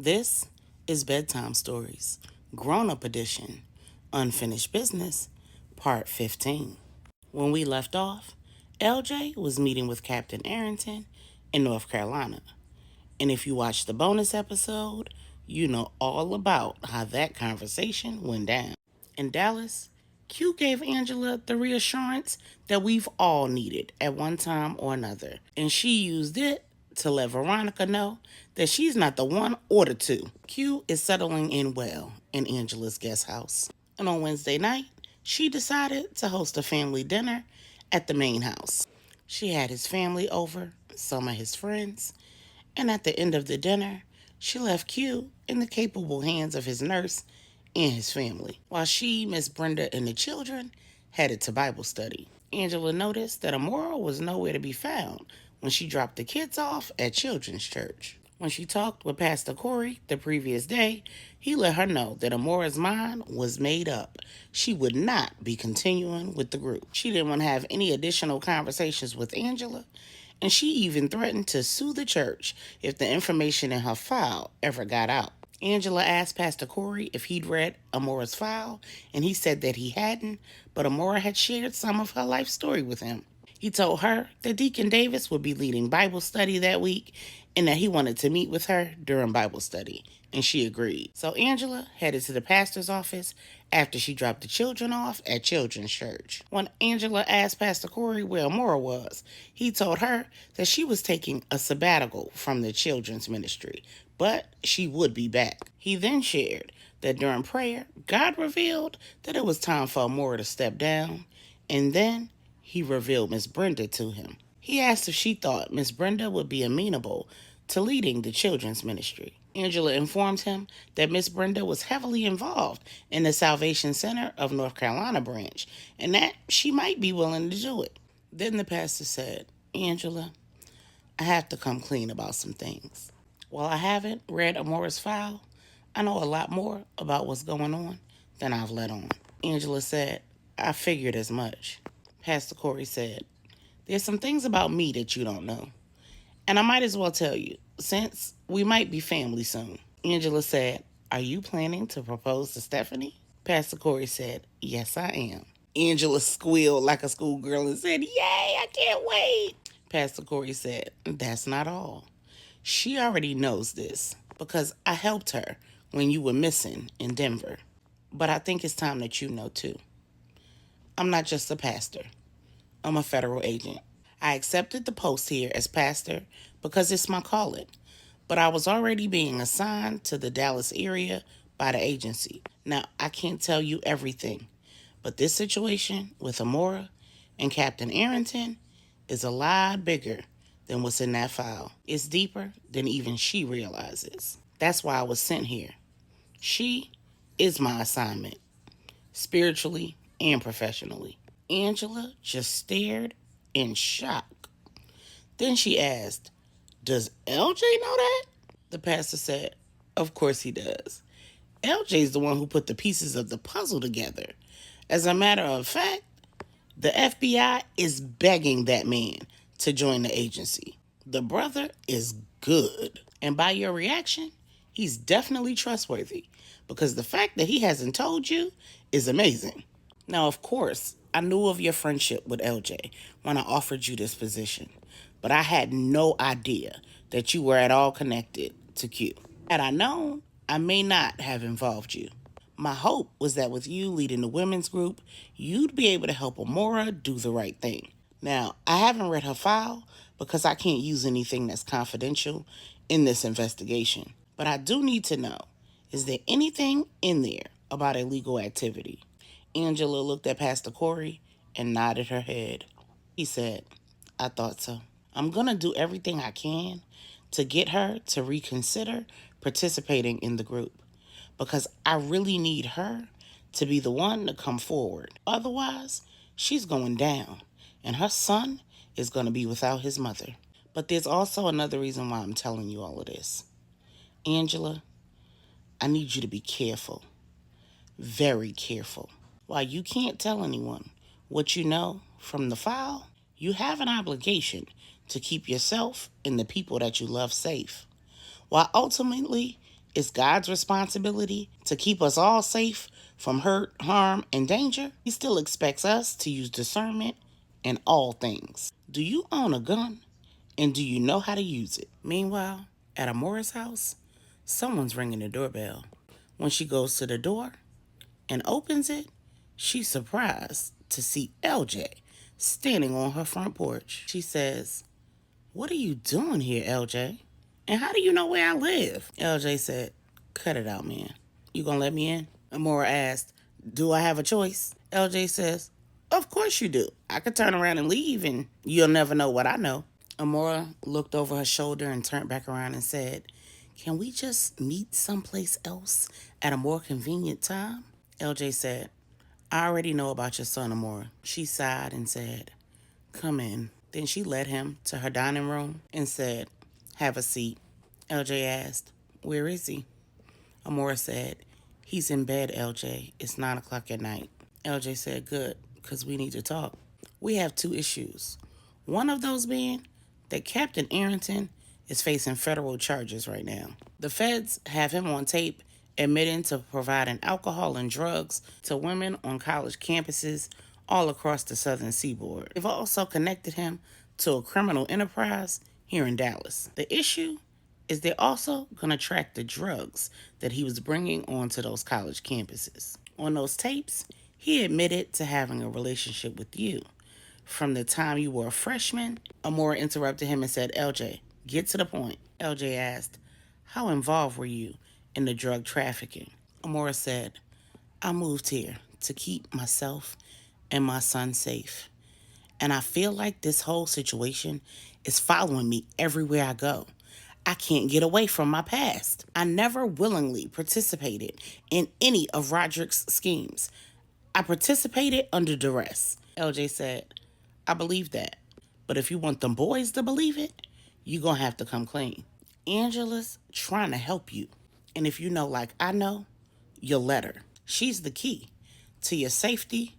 This is Bedtime Stories, Grownup Edition, Unfinished Business, Part 15. When we left off, LJ was meeting with Captain Arrington in North Carolina. And if you watched the bonus episode, you know all about how that conversation went down. In Dallas, Q gave Angela the reassurance that we've all needed at one time or another, and she used it to let Veronica know that she's not the one or the two. Q is settling in well in Angela's guest house, and on Wednesday night, she decided to host a family dinner at the main house. She had his family over, some of his friends, and at the end of the dinner, she left Q in the capable hands of his nurse and his family, while she, Miss Brenda, and the children headed to Bible study. Angela noticed that Amora was nowhere to be found when she dropped the kids off at Children's Church. When she talked with Pastor Corey the previous day, he let her know that Amora's mind was made up. She would not be continuing with the group. She didn't want to have any additional conversations with Angela, and she even threatened to sue the church if the information in her file ever got out. Angela asked Pastor Corey if he'd read Amora's file, and he said that he hadn't, but Amora had shared some of her life story with him. He told her that Deacon Davis would be leading Bible study that week and that he wanted to meet with her during Bible study, and she agreed. So Angela headed to the pastor's office after she dropped the children off at Children's Church. When Angela asked Pastor Corey where Amora was, he told her that she was taking a sabbatical from the children's ministry, but she would be back. He then shared that during prayer, God revealed that it was time for Amora to step down, and then he revealed Miss Brenda to him. He asked if she thought Miss Brenda would be amenable to leading the children's ministry. Angela informed him that Miss Brenda was heavily involved in the Salvation Center of North Carolina branch and that she might be willing to do it. Then the pastor said, "Angela, I have to come clean about some things. While I haven't read Amora's file, I know a lot more about what's going on than I've let on." Angela said, "I figured as much." Pastor Corey said, "There's some things about me that you don't know, and I might as well tell you, since we might be family soon." Angela said, "Are you planning to propose to Stephanie?" Pastor Corey said, "Yes, I am." Angela squealed like a schoolgirl and said, "Yay, I can't wait." Pastor Corey said, "That's not all. She already knows this because I helped her when you were missing in Denver. But I think it's time that you know too. I'm not just a pastor. I'm a federal agent. I accepted the post here as pastor because it's my calling, but I was already being assigned to the Dallas area by the agency. Now, I can't tell you everything, but this situation with Amora and Captain Arrington is a lot bigger than what's in that file. It's deeper than even she realizes. That's why I was sent here. She is my assignment, spiritually and professionally." Angela just stared in shock. Then she asked, "Does LJ know that?" The pastor said, "Of course he does. LJ's the one who put the pieces of the puzzle together. As a matter of fact, the FBI is begging that man to join the agency. The brother is good. And by your reaction, he's definitely trustworthy because the fact that he hasn't told you is amazing." Now, of course, I knew of your friendship with LJ when I offered you this position, but I had no idea that you were at all connected to Q. Had I known, I may not have involved you. My hope was that with you leading the women's group, you'd be able to help Amora do the right thing. Now, I haven't read her file because I can't use anything that's confidential in this investigation. But I do need to know, is there anything in there about illegal activity? Angela looked at Pastor Corey and nodded her head. He said, "I thought so. I'm going to do everything I can to get her to reconsider participating in the group because I really need her to be the one to come forward. Otherwise, she's going down, and her son is going to be without his mother." But there's also another reason why I'm telling you all of this. Angela, I need you to be careful, very careful. While you can't tell anyone what you know from the file, you have an obligation to keep yourself and the people that you love safe, while ultimately It's God's responsibility to keep us all safe from hurt, harm, and danger. He still expects us to use discernment in all things. Do you own a gun? And do you know how to use it? Meanwhile, at Amora's house, someone's ringing the doorbell. When she goes to the door and opens it, she's surprised to see LJ standing on her front porch. She says, "What are you doing here, LJ? And how do you know where I live?" LJ said, "Cut it out, man. You gonna let me in?" Amora asked, "Do I have a choice?" LJ says, "Of course you do. I could turn around and leave and you'll never know what I know." Amora looked over her shoulder and turned back around and said, "Can we just meet someplace else at a more convenient time?" LJ said, "I already know about your son, Amora." She sighed and said, "Come in." Then she led him to her dining room and said, "Have a seat." LJ asked, "Where is he?" Amora said, "He's in bed, LJ. It's 9 o'clock at night." LJ said, "Good, because we need to talk. We have two issues. One of those being that Captain Arrington is facing federal charges right now. The feds have him on tape admitting to providing alcohol and drugs to women on college campuses all across the southern seaboard. They've also connected him to a criminal enterprise here in Dallas. The issue is they're also going to track the drugs that he was bringing onto those college campuses. On those tapes, he admitted to having a relationship with you. From the time you were a freshman," Amora interrupted him and said, "LJ, get to the point." LJ asked, "How involved were you in the drug trafficking?" Amora said, "I moved here to keep myself and my son safe. And I feel like this whole situation is following me everywhere I go. I can't get away from my past. I never willingly participated in any of Roderick's schemes. I participated under duress." LJ said, "I believe that. But if you want them boys to believe it, you gonna have to come clean. Angela's trying to help you. And if you know like I know, you'll let her. She's the key to your safety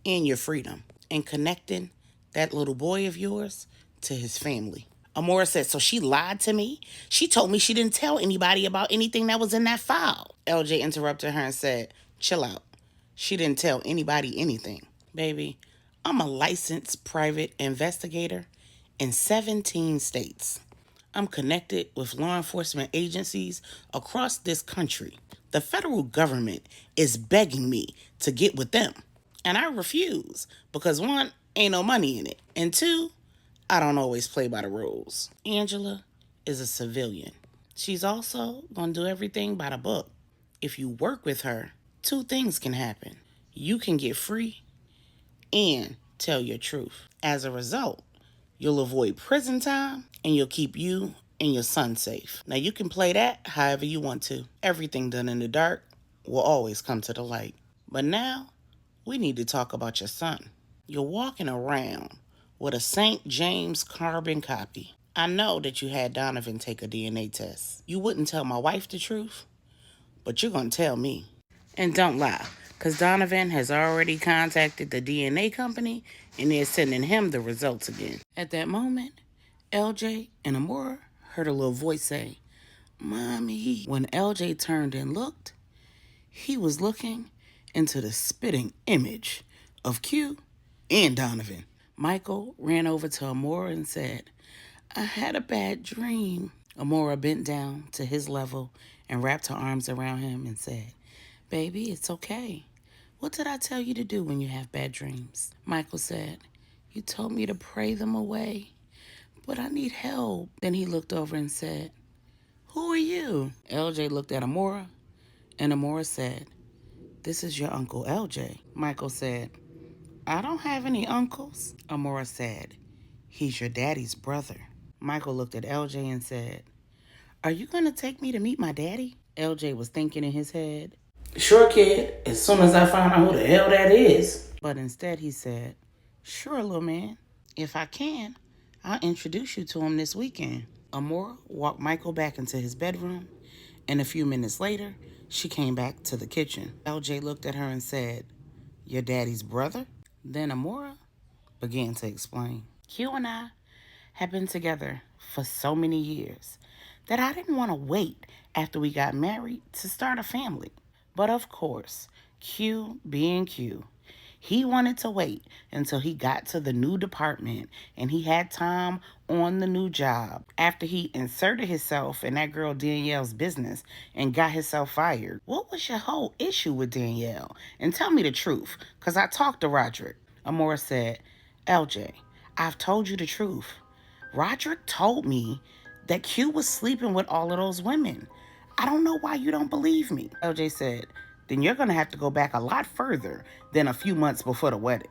and your freedom and connecting that little boy of yours to his family." Amora said, "So she lied to me? She told me she didn't tell anybody about anything that was in that file." LJ interrupted her and said, "Chill out. She didn't tell anybody anything. Baby, I'm a licensed private investigator in 17 states. I'm connected with law enforcement agencies across this country. The federal government is begging me to get with them. And I refuse because one, ain't no money in it. And two, I don't always play by the rules. Angela is a civilian. She's also going to do everything by the book. If you work with her, two things can happen. You can get free and tell your truth. As a result, you'll avoid prison time and you'll keep you and your son safe. Now, you can play that however you want to. Everything done in the dark will always come to the light. But now, we need to talk about your son. You're walking around with a St. James carbon copy. I know that you had Donovan take a DNA test. You wouldn't tell my wife the truth, but you're going to tell me. And don't lie, because Donovan has already contacted the DNA company and they're sending him the results again." At that moment, LJ and Amora heard a little voice say, "Mommy." When LJ turned and looked, he was looking into the spitting image of Q and Donovan. Michael ran over to Amora and said, "I had a bad dream." Amora bent down to his level and wrapped her arms around him and said, "Baby, it's okay. What did I tell you to do when you have bad dreams?" Michael said, "You told me to pray them away, but I need help." Then he looked over and said, "Who are you?" LJ looked at Amora, and Amora said, "This is your Uncle LJ." Michael said, "I don't have any uncles." Amora said, "He's your daddy's brother." Michael looked at LJ and said, "Are you going to take me to meet my daddy?" LJ was thinking in his head, "Sure, kid, as soon as I find out who the hell that is." But instead he said, "Sure, little man. If I can, I'll introduce you to him this weekend." Amora walked Michael back into his bedroom, and a few minutes later, she came back to the kitchen. LJ looked at her and said, "Your daddy's brother?" Then Amora began to explain. "Q and I have been together for so many years. that I didn't want to wait after we got married to start a family. But of course, Q being Q, he wanted to wait until he got to the new department and he had time on the new job after he inserted himself in that girl Danielle's business and got himself fired. What was your whole issue with Danielle? And tell me the truth, because I talked to Roderick. Amora said, LJ, I've told you the truth. Roderick told me that Q was sleeping with all of those women. I don't know why you don't believe me. LJ said, then you're going to have to go back a lot further than a few months before the wedding.